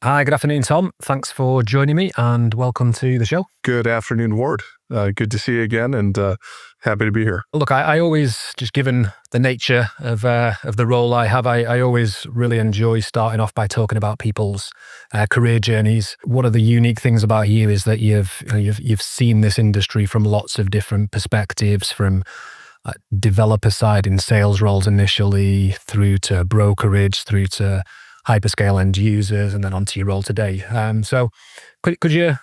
Hi, good afternoon, Tom. Thanks for joining me and welcome to the show. Good afternoon, Ward. Good to see you again and happy to be here. Look, I always, just given the nature of the role I have, I always really enjoy starting off by talking about people's career journeys. One of the unique things about you is that you've seen this industry from lots of different perspectives, from developer side in sales roles initially, through to brokerage, through to hyperscale end users, and then onto your role today. So could you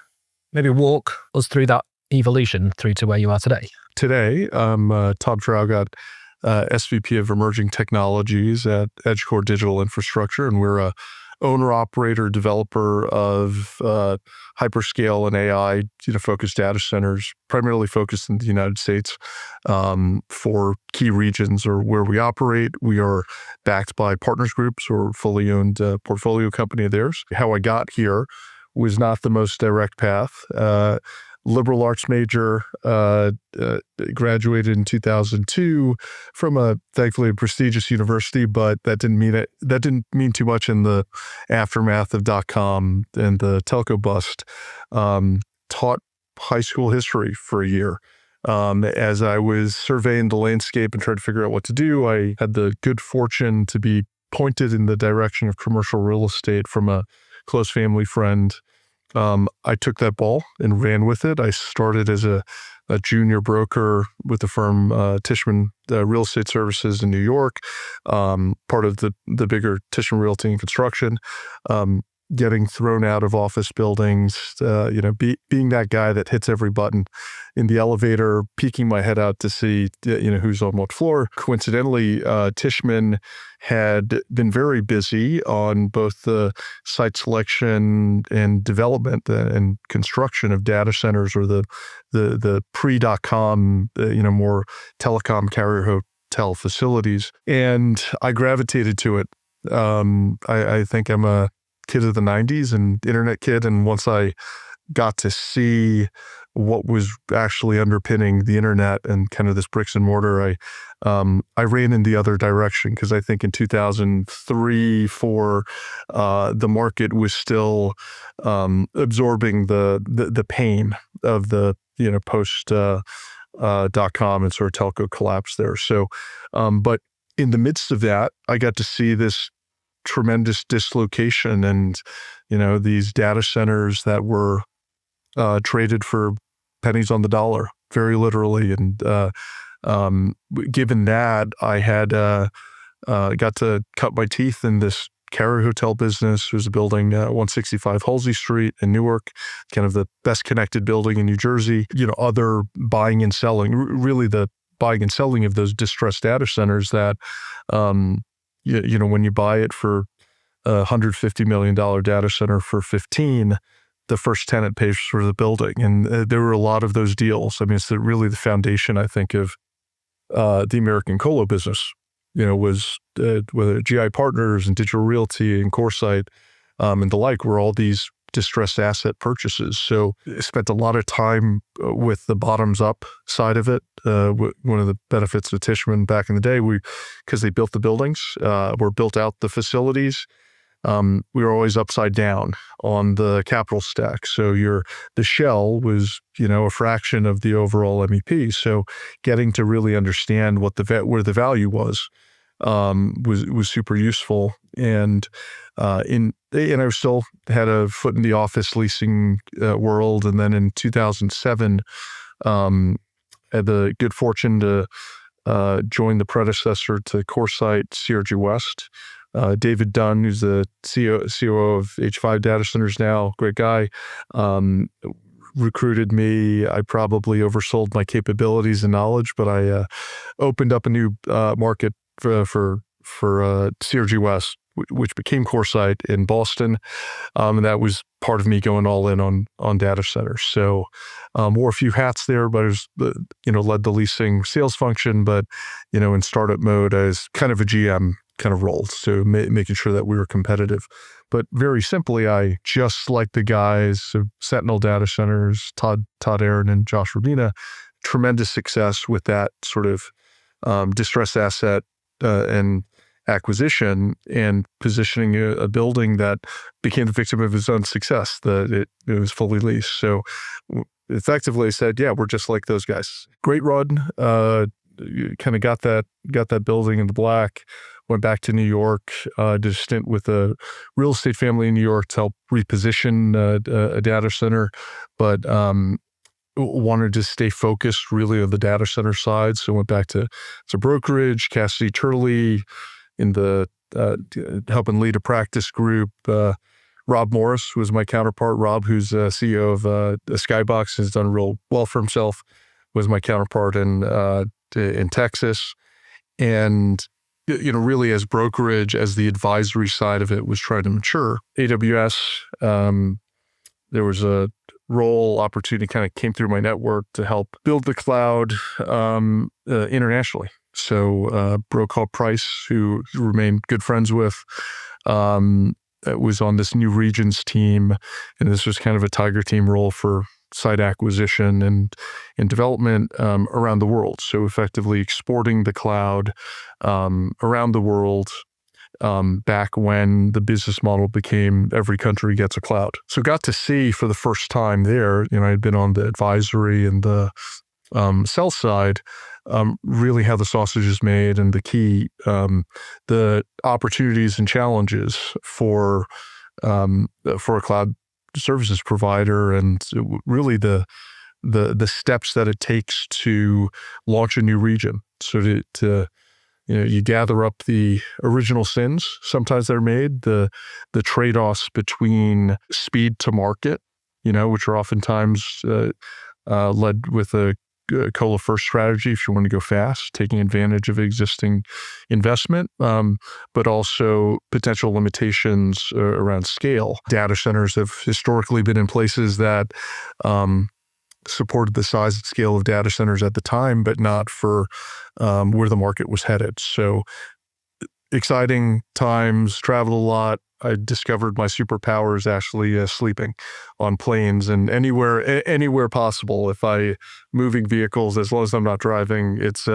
maybe walk us through that evolution through to where you are today? Today, I'm Tom Traugott, SVP of Emerging Technologies at EdgeCore Digital Infrastructure, and we're a owner-operator developer of hyperscale and AI focused data centers, primarily focused in the United States for key regions or where we operate. We are backed by Partners Groups or fully owned portfolio company of theirs. How I got here was not the most direct path. Liberal arts major, graduated in 2002 from thankfully a prestigious university, but that didn't mean too much in the aftermath of .com and the telco bust. Taught high school history for a year. As I was surveying the landscape and trying to figure out what to do, I had the good fortune to be pointed in the direction of commercial real estate from a close family friend. I took that ball and ran with it. I started as a junior broker with the firm Tishman Real Estate Services in New York, part of the bigger Tishman Realty and Construction, getting thrown out of office buildings, being that guy that hits every button in the elevator, peeking my head out to see, who's on what floor. Coincidentally, Tishman had been very busy on both the site selection and development and construction of data centers, or the pre.com, more telecom carrier hotel facilities. And I gravitated to it. I think I'm a kid of the 90s and internet kid. And once I got to see what was actually underpinning the internet and kind of this bricks and mortar, I ran in the other direction, because I think in 2003, 2004, the market was still absorbing the pain of the post .com and sort of telco collapse there. So, but in the midst of that, I got to see this tremendous dislocation, and these data centers that were traded for pennies on the dollar, very literally. And given that, I had got to cut my teeth in this carrier hotel business. There's a building 165 Halsey Street in Newark, kind of the best connected building in New Jersey. Other buying and selling, really the buying and selling of those distressed data centers that when you buy it for a $150 million data center for 15, the first tenant pays for the building. And there were a lot of those deals. I mean, it's really the foundation, I think, of the American colo business, was whether GI Partners and Digital Realty and CoreSite and the like, were all these distressed asset purchases. So I spent a lot of time with the bottoms up side of it. One of the benefits of Tishman back in the day, because they built the buildings, or built out the facilities, we were always upside down on the capital stack. So the shell was, a fraction of the overall MEP. So getting to really understand where the value was super useful. And I still had a foot in the office leasing world. And then in 2007, I had the good fortune to join the predecessor to CoreSite, CRG West. David Dunn, who's the COO of H5 Data Centers now, great guy, recruited me. I probably oversold my capabilities and knowledge, but I opened up a new market for CRG West, which became CoreSite in Boston. And that was part of me going all in on data centers. So wore a few hats there, but I was, led the leasing sales function. But, in startup mode, I was kind of a GM kind of role. So making sure that we were competitive. But very simply, I, just like the guys of Sentinel Data Centers, Todd Aaron and Josh Rabina, tremendous success with that sort of distressed asset and acquisition and positioning a building that became the victim of his own success, that it was fully leased. So effectively said, yeah, we're just like those guys. Great run. Kind of got that building in the black, went back to New York, did a stint with a real estate family in New York to help reposition a data center, but wanted to stay focused really on the data center side. So went back to brokerage, Cassidy Turley in the helping lead a practice group. Rob Morris was my counterpart. Rob, who's CEO of Skybox, has done real well for himself, was my counterpart in Texas. And, really as brokerage, as the advisory side of it was trying to mature. AWS, there was a role opportunity kind of came through my network to help build the cloud internationally. So bro called Price, who remained good friends with, was on this new regions team. And this was kind of a tiger team role for site acquisition and development around the world. So effectively exporting the cloud around the world back when the business model became every country gets a cloud. So got to see for the first time there, I had been on the advisory and the sell side, really how the sausage is made and the key, the opportunities and challenges for a cloud services provider, and really the steps that it takes to launch a new region. So to you gather up the original sins, sometimes they're made, the trade-offs between speed to market, which are oftentimes led with a cola first strategy if you want to go fast, taking advantage of existing investment, but also potential limitations around scale. Data centers have historically been in places that supported the size and scale of data centers at the time, but not for where the market was headed. So exciting times, traveled a lot. I discovered my superpower is actually sleeping on planes and anywhere possible. If I moving vehicles, as long as I'm not driving, it's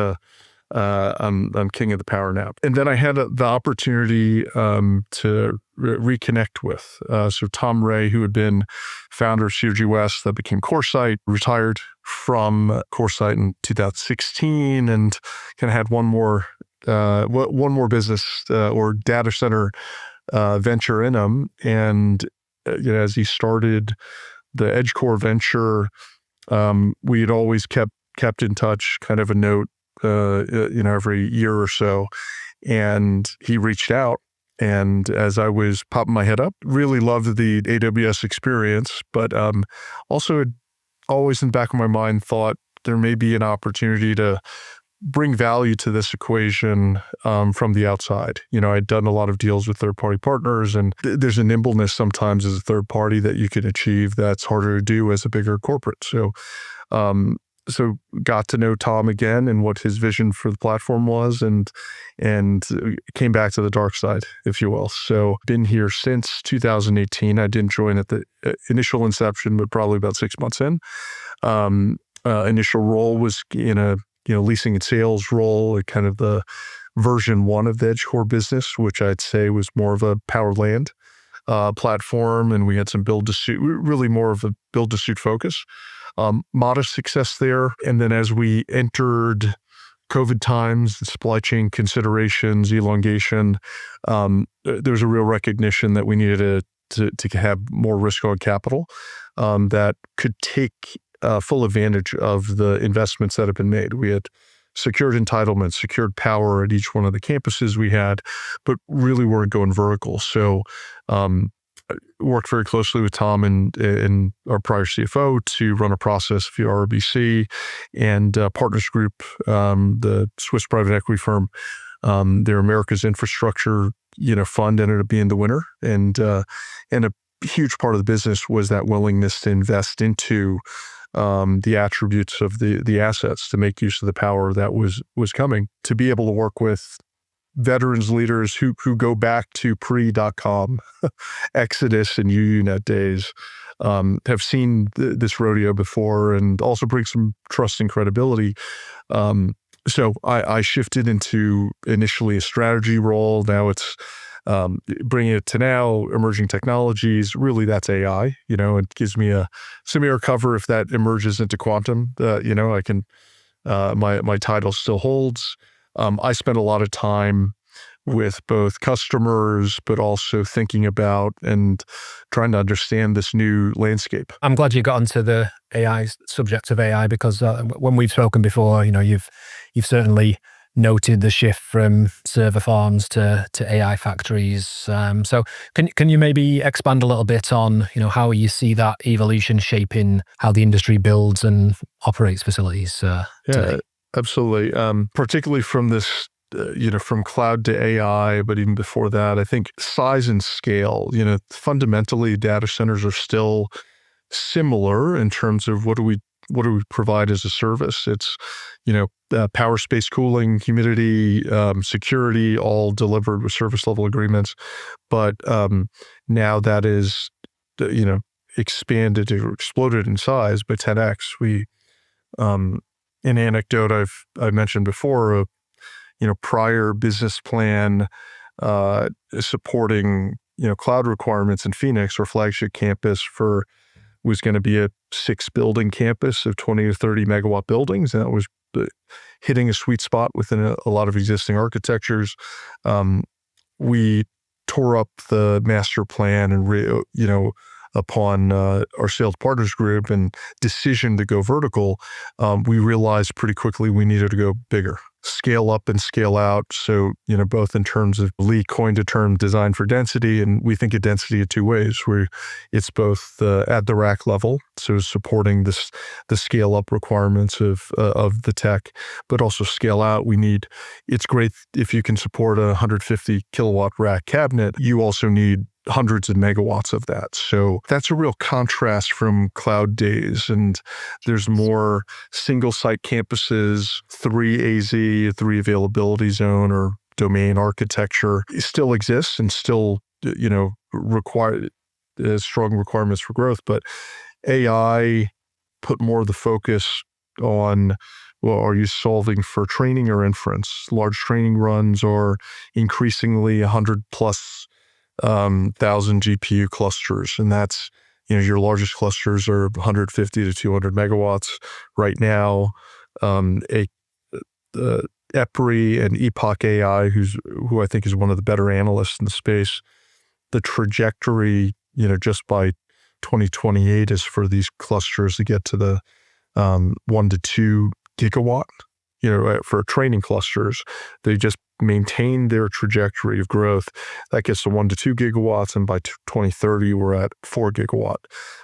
I'm king of the power nap. And then I had the opportunity to reconnect with so Tom Ray, who had been founder of Synergy West, that became CoreSite, retired from CoreSite in 2016, and kind of had one more business or data center venture in him. And as he started the EdgeCore venture, we had always kept in touch, kind of a note, every year or so. And he reached out, and as I was popping my head up, really loved the AWS experience, but also had always in the back of my mind thought there may be an opportunity to bring value to this equation from the outside. I'd done a lot of deals with third-party partners, and there's a nimbleness sometimes as a third party that you can achieve that's harder to do as a bigger corporate. So got to know Tom again and what his vision for the platform was, and came back to the dark side, if you will. So been here since 2018. I didn't join at the initial inception, but probably about 6 months in. Initial role was in a leasing and sales role, kind of the version 1 of the EdgeCore business, which I'd say was more of a power land platform. And we had some build to suit, really more of a build to suit focus. Modest success there. And then as we entered COVID times, supply chain considerations, elongation, there was a real recognition that we needed to have more risk on capital that could take full advantage of the investments that have been made. We had secured entitlements, secured power at each one of the campuses we had, but really weren't going vertical. So worked very closely with Tom and our prior CFO to run a process via RBC and Partners Group, the Swiss private equity firm. Their America's Infrastructure fund ended up being the winner, and a huge part of the business was that willingness to invest into the attributes of the assets to make use of the power that was coming, to be able to work with veterans leaders who go back to pre.com, Exodus and UUNet days, have seen this rodeo before, and also bring some trust and credibility. So I shifted into initially a strategy role. Now it's bringing it to now emerging technologies. Really, that's AI. It gives me a similar cover if that emerges into quantum. I can my title still holds. I spend a lot of time with both customers, but also thinking about and trying to understand this new landscape. I'm glad you got onto the AI subject of AI because when we've spoken before, you've certainly noted the shift from server farms to AI factories. So can you maybe expand a little bit on how you see that evolution shaping how the industry builds and operates facilities today? Yeah, absolutely. Particularly from this. From cloud to AI, but even before that, I think size and scale, fundamentally data centers are still similar in terms of what do we provide as a service. It's, power, space, cooling, humidity, security, all delivered with service level agreements. But now that is, expanded or exploded in size by 10x. An anecdote I've mentioned before, prior business plan supporting, cloud requirements in Phoenix, or flagship campus was going to be a 6-building campus of 20 to 30 megawatt buildings. And that was hitting a sweet spot within a lot of existing architectures. We tore up the master plan and, upon our sales partners group and decision to go vertical, we realized pretty quickly we needed to go bigger. Scale up and scale out. So, both in terms of Lee coined a term design for density, and we think of density in two ways, where it's both at the rack level, so supporting the scale up requirements of the tech, but also scale out. It's great if you can support a 150 kilowatt rack cabinet. You also need hundreds of megawatts of that. So that's a real contrast from cloud days. And there's more single site campuses, 3 AZ, 3 availability zone or domain architecture. It still exists and still, require strong requirements for growth. But AI put more of the focus on, well, are you solving for training or inference? Large training runs are increasingly 100 plus 1,000 GPU clusters. And that's, your largest clusters are 150 to 200 megawatts right now. EPRI and Epoch AI, who I think is one of the better analysts in the space, the trajectory, just by 2028 is for these clusters to get to the 1 to 2 gigawatt, for training clusters. They just maintain their trajectory of growth. That gets to 1 to 2 gigawatts. And by 2030, we're at 4 gigawatt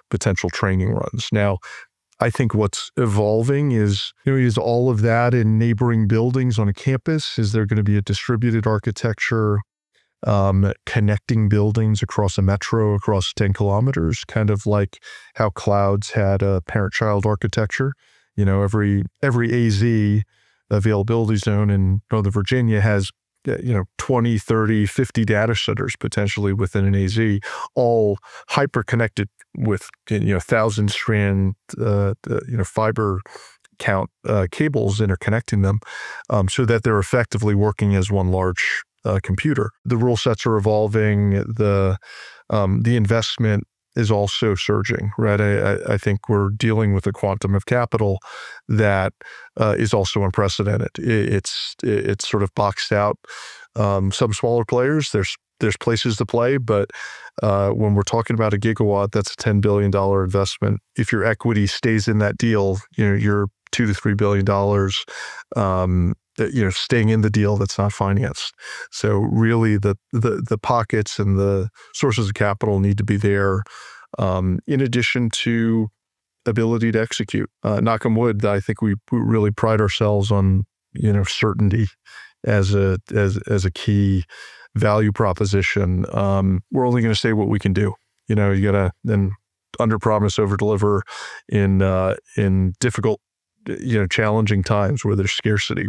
potential training runs. Now, I think what's evolving is all of that in neighboring buildings on a campus? Is there going to be a distributed architecture connecting buildings across a metro, across 10 kilometers, kind of like how clouds had a parent-child architecture? Every AZ availability zone in Northern Virginia has 20, 30, 50 data centers potentially within an AZ, all hyper connected with 1,000 strand fiber count cables interconnecting them, so that they're effectively working as one large computer. The rule sets are evolving. The investment is also surging, right? I think we're dealing with a quantum of capital that is also unprecedented. It's sort of boxed out some smaller players. There's places to play, but when we're talking about a gigawatt, that's a $10 billion investment. If your equity stays in that deal, you're $2 to $3 billion. Staying in the deal that's not financed. So really the pockets and the sources of capital need to be there, in addition to ability to execute. Knock on wood, I think we really pride ourselves on, certainty as a key value proposition. We're only going to say what we can do. You got to then under promise, over deliver in difficult, challenging times where there's scarcity.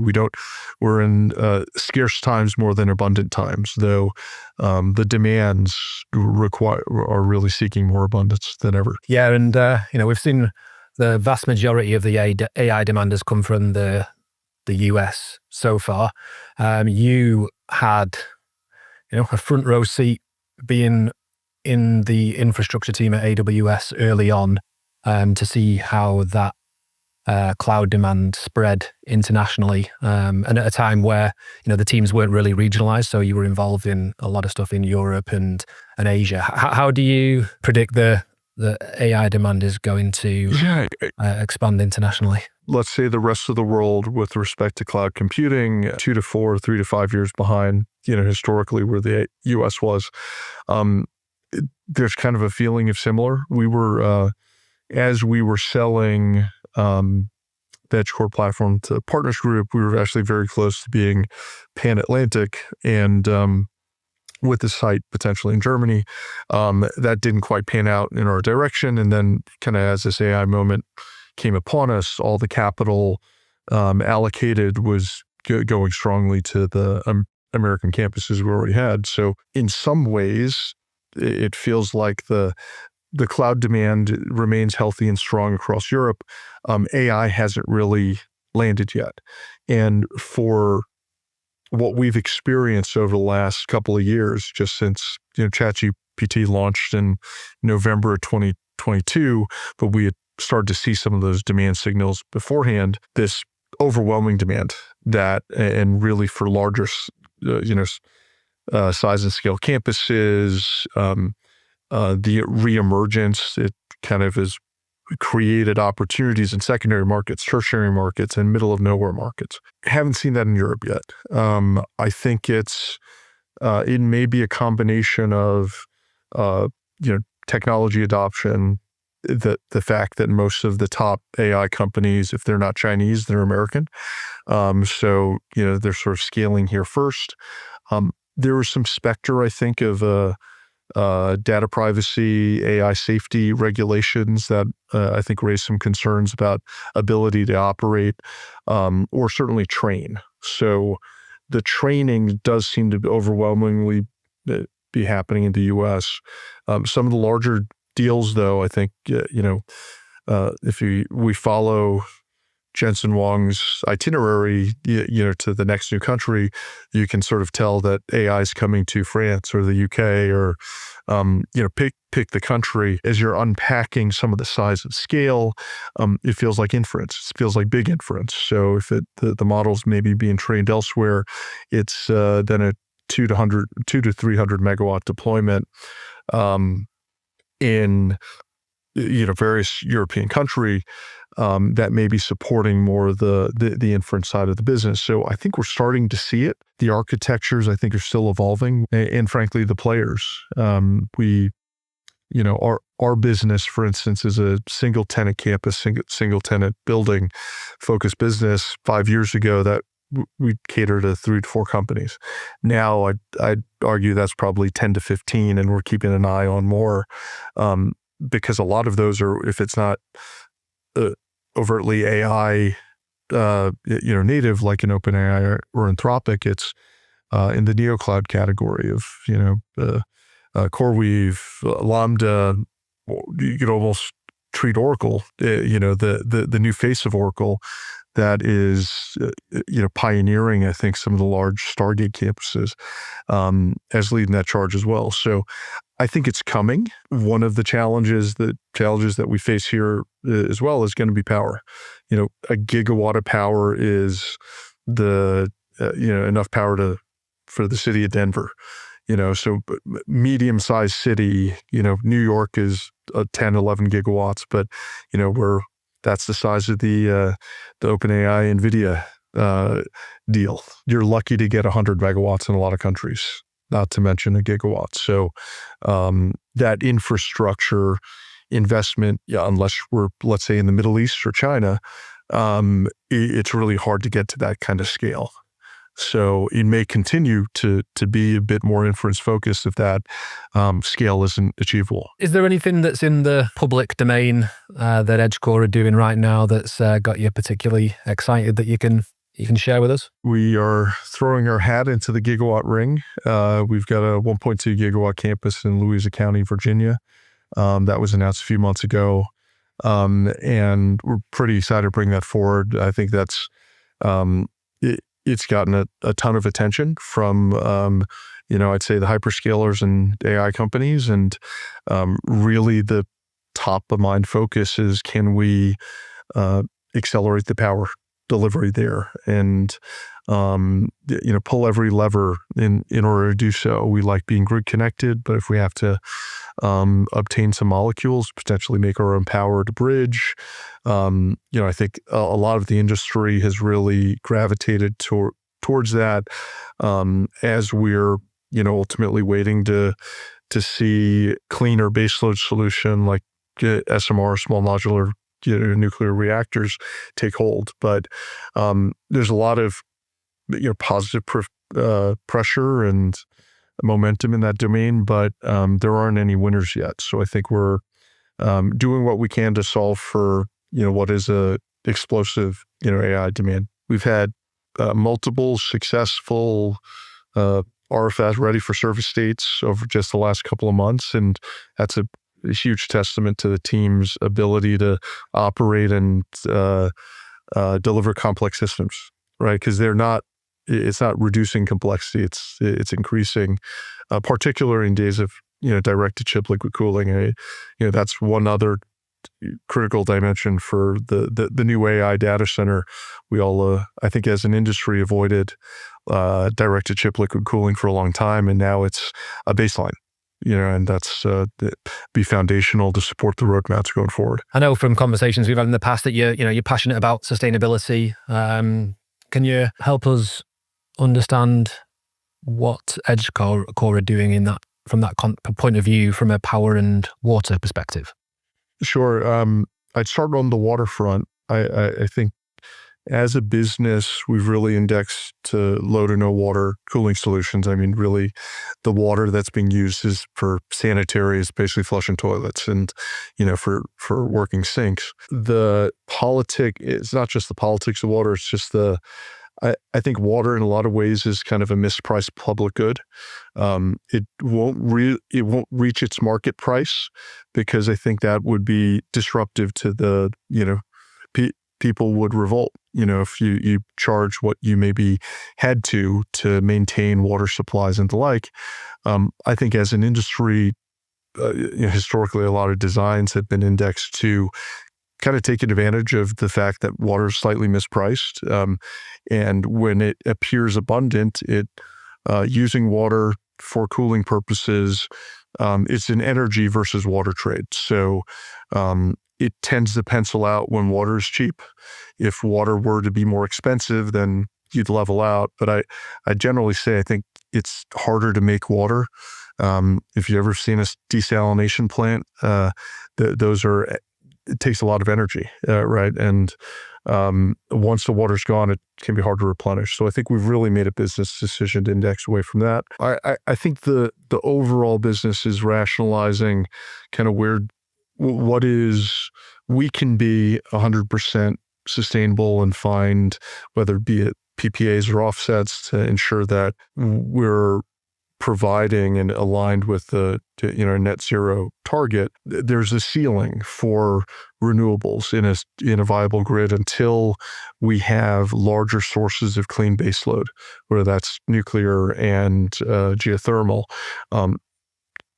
We're in scarce times more than abundant times, though the demands are really seeking more abundance than ever. Yeah, and we've seen the vast majority of the AI demand has come from the the US so far. You had, a front row seat being in the infrastructure team at AWS early on, to see how that cloud demand spread internationally, and at a time where the teams weren't really regionalized, so you were involved in a lot of stuff in Europe and Asia. How do you predict the AI demand is going to expand internationally? Let's say the rest of the world with respect to cloud computing, 2 to 4, 3 to 5 years behind, historically where the US was. There's kind of a feeling of similar. We were, as we were selling the EdgeCore platform to Partners Group, we were actually very close to being pan-Atlantic, and with the site potentially in Germany, that didn't quite pan out in our direction. And then kind of as this AI moment came upon us, all the capital allocated was going strongly to the American campuses we already had. So in some ways, it feels like the cloud demand remains healthy and strong across Europe. AI hasn't really landed yet. And for what we've experienced over the last couple of years, just since ChatGPT launched in November of 2022, but we had started to see some of those demand signals beforehand, this overwhelming demand and really for larger, size and scale campuses, the reemergence, it kind of has created opportunities in secondary markets, tertiary markets, and middle of nowhere markets. Haven't seen that in Europe yet. I think it may be a combination of, technology adoption, the fact that most of the top AI companies, if they're not Chinese, they're American. So, they're sort of scaling here first. There was some specter, I think, of data privacy, AI safety regulations that I think raised some concerns about ability to operate, or certainly train. So the training does seem to overwhelmingly be happening in the U.S. Some of the larger deals, though, I think, if we follow Jensen Huang's itinerary, to the next new country, you can sort of tell that AI is coming to France or the UK or, pick the country. As you're unpacking some of the size and scale, it feels like inference. It feels like big inference. So if the model's maybe being trained elsewhere, it's then a 2 to 300 megawatt deployment in various European country. That may be supporting more of the inference side of the business. So I think we're starting to see it. The architectures, I think, are still evolving, and frankly, the players. Our business, for instance, is a single tenant campus, single tenant building focused business. 5 years ago, that we cater to 3 to 4 companies. Now, I'd argue that's probably 10 to 15, and we're keeping an eye on more, because a lot of those are, if it's not overtly AI, native like an OpenAI or Anthropic, it's in the neocloud category of, CoreWeave, Lambda. You could almost treat Oracle, the new face of Oracle that is, pioneering, I think, some of the large Stargate campuses, as leading that charge as well. So I think it's coming. One of the challenges that we face here as well is going to be power. A gigawatt of power is enough power for the city of Denver. So medium-sized city, New York is 10, 11 gigawatts, but, that's the size of the OpenAI NVIDIA deal. You're lucky to get 100 megawatts in a lot of countries, not to mention a gigawatt. So that infrastructure investment, unless we're, let's say, in the Middle East or China, it's really hard to get to that kind of scale. So it may continue to be a bit more inference focused if that scale isn't achievable. Is there anything that's in the public domain that EdgeCore are doing right now that's got you particularly excited that you can share with us? We are throwing our hat into the gigawatt ring. We've got a 1.2 gigawatt campus in Louisa County, Virginia. That was announced a few months ago. And we're pretty excited to bring that forward. I think that's it's gotten a ton of attention from, I'd say the hyperscalers and AI companies. And really the top of mind focus is, can we accelerate the power delivery there, and pull every lever in order to do so. We like being grid connected, but if we have to obtain some molecules, potentially make our own power to bridge, I think a lot of the industry has really gravitated towards that, as we're ultimately waiting to see cleaner baseload solution like SMR, small modular nuclear reactors, take hold. But there's a lot of positive pressure and momentum in that domain, but there aren't any winners yet. So I think we're doing what we can to solve for what is a explosive AI demand. We've had multiple successful RFS, ready for service dates, over just the last couple of months, and that's a huge testament to the team's ability to operate and deliver complex systems, right? Because it's not reducing complexity, it's increasing, particularly in days of direct to chip liquid cooling. That's one other critical dimension for the new AI data center. We all, I think, as an industry, avoided direct to chip liquid cooling for a long time, and now it's a baseline. And that's be foundational to support the roadmaps going forward. I know from conversations we've had in the past that you're passionate about sustainability. Can you help us understand what EdgeCore are doing from that point of view, from a power and water perspective? Sure. I'd start on the waterfront. I think as a business, we've really indexed to low to no water cooling solutions. I mean, really, the water that's being used is for sanitary, is basically flushing toilets and, for working sinks. The politic, it's not just the politics of water, it's just I think water in a lot of ways is kind of a mispriced public good. It won't reach its market price, because I think that would be disruptive to the, people would revolt, if you charge what you maybe had to maintain water supplies and the like. I think as an industry, historically, a lot of designs have been indexed to kind of taking advantage of the fact that water is slightly mispriced. And when it appears abundant, using water for cooling purposes, it's an energy versus water trade. So it tends to pencil out when water is cheap. If water were to be more expensive, then you'd level out. But I generally say I think it's harder to make water. If you've ever seen a desalination plant, it takes a lot of energy, right? And once the water's gone, it can be hard to replenish. So I think we've really made a business decision to index away from that. I think the overall business is rationalizing kind of we can be 100% sustainable and find, whether it be it PPAs or offsets, to ensure that we're providing and aligned with the net zero target. There's a ceiling for renewables in a viable grid until we have larger sources of clean baseload, whether that's nuclear and geothermal.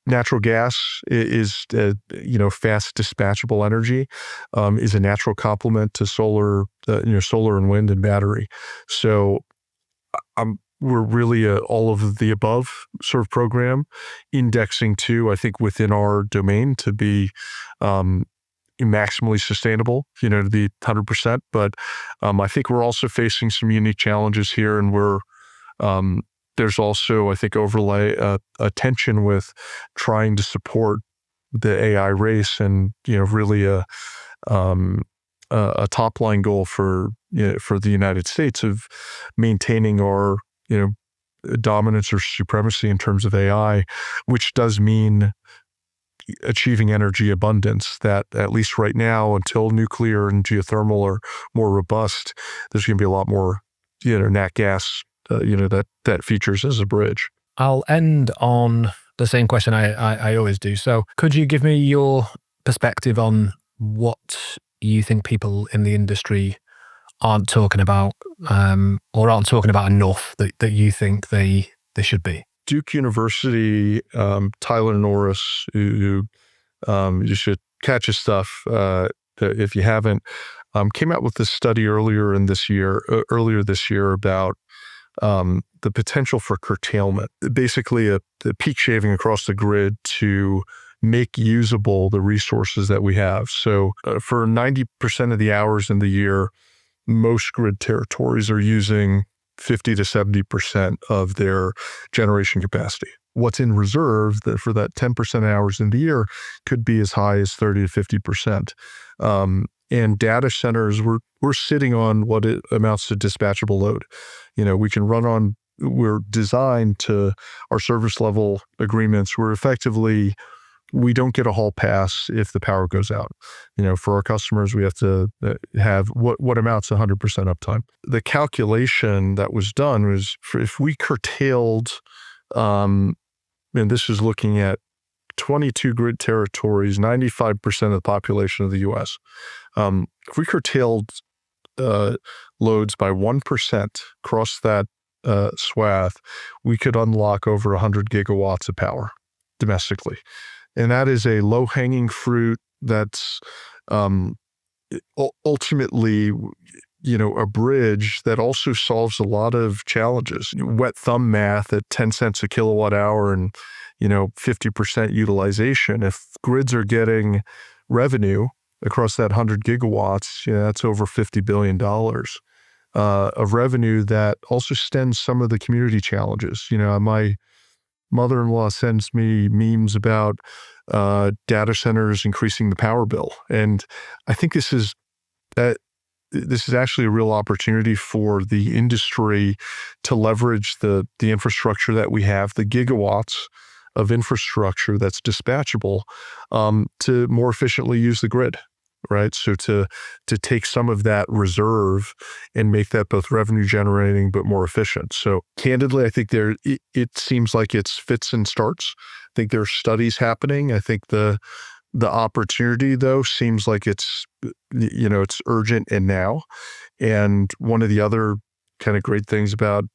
Natural gas is fast dispatchable energy, is a natural complement to solar and wind and battery. So we're really all of the above sort of program, indexing to, I think, within our domain to be maximally sustainable, to be 100%. But I think we're also facing some unique challenges here, and there's also, I think, overlay a tension with trying to support the AI race, and really a top line goal for the United States of maintaining our dominance or supremacy in terms of AI, which does mean achieving energy abundance that, at least right now, until nuclear and geothermal are more robust, there's going to be a lot more nat gas that features as a bridge. I'll end on the same question I always do. So could you give me your perspective on what you think people in the industry aren't talking about or aren't talking about enough that you think they should be? Duke University, Tyler Norris, who you should catch his stuff if you haven't, came out with this study earlier this year about the potential for curtailment, basically a peak shaving across the grid to make usable the resources that we have. So for 90% of the hours in the year, most grid territories are using 50 to 70% of their generation capacity. What's in reserve for that 10% of hours in the year could be as high as 30 to 50%. And data centers, we're sitting on what it amounts to dispatchable load. We can run on, we're designed to our service level agreements. We don't get a hall pass if the power goes out. For our customers, we have to have what amounts to 100% uptime. The calculation that was done was if we curtailed, and this is looking at 22 grid territories, 95% of the population of the U.S. If we curtailed loads by 1% across that swath, we could unlock over 100 gigawatts of power domestically. And that is a low-hanging fruit that's ultimately, a bridge that also solves a lot of challenges. Wet thumb math at 10 cents a kilowatt hour and, 50% utilization. If grids are getting revenue across that 100 gigawatts, that's over $50 billion of revenue that also stems some of the community challenges. My mother-in-law sends me memes about data centers increasing the power bill. And I think this is actually a real opportunity for the industry to leverage the infrastructure that we have, the gigawatts of infrastructure that's dispatchable, to more efficiently use the grid, right? So to take some of that reserve and make that both revenue generating but more efficient. So candidly, I think it seems like it's fits and starts. I think there are studies happening. I think the opportunity though seems like it's urgent and now. And one of the other kind of great things about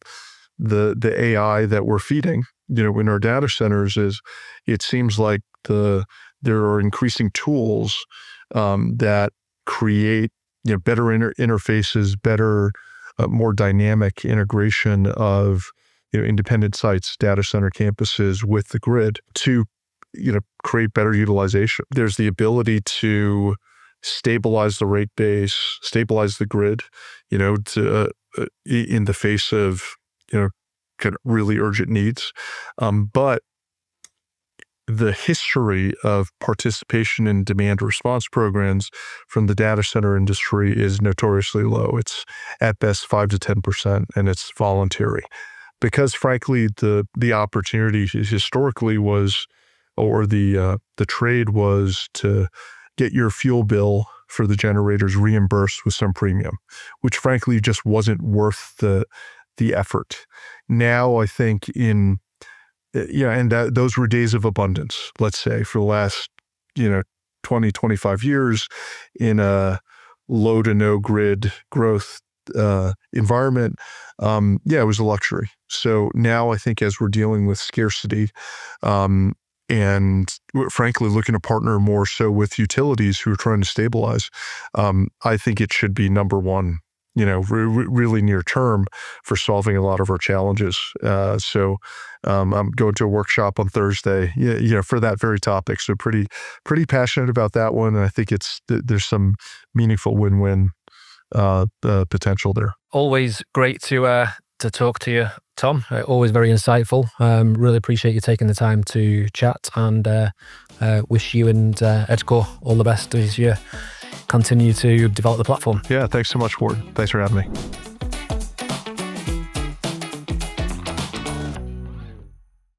the AI that we're feeding, in our data centers is it seems like there are increasing tools that create better interfaces, better, more dynamic integration of independent sites, data center campuses with the grid to create better utilization. There's the ability to stabilize the rate base, stabilize the grid, to in the face of kind of really urgent needs, but the history of participation in demand response programs from the data center industry is notoriously low. It's at best 5 to 10%, and it's voluntary. Because frankly, the opportunity historically was, or the trade was to get your fuel bill for the generators reimbursed with some premium, which frankly just wasn't worth the effort. Now I think those were days of abundance, let's say, for the last, 20, 25 years in a low to no grid growth environment. It was a luxury. So now I think as we're dealing with scarcity, and we're frankly looking to partner more so with utilities who are trying to stabilize, I think it should be number one, really near term for solving a lot of our challenges. So I'm going to a workshop on Thursday, for that very topic. So pretty passionate about that one. And I think there's some meaningful win-win potential there. Always great to talk to you, Tom. Always very insightful. Really appreciate you taking the time to chat, and wish you and EdgeCore all the best as you continue to develop the platform. Yeah, thanks so much, Ward. Thanks for having me.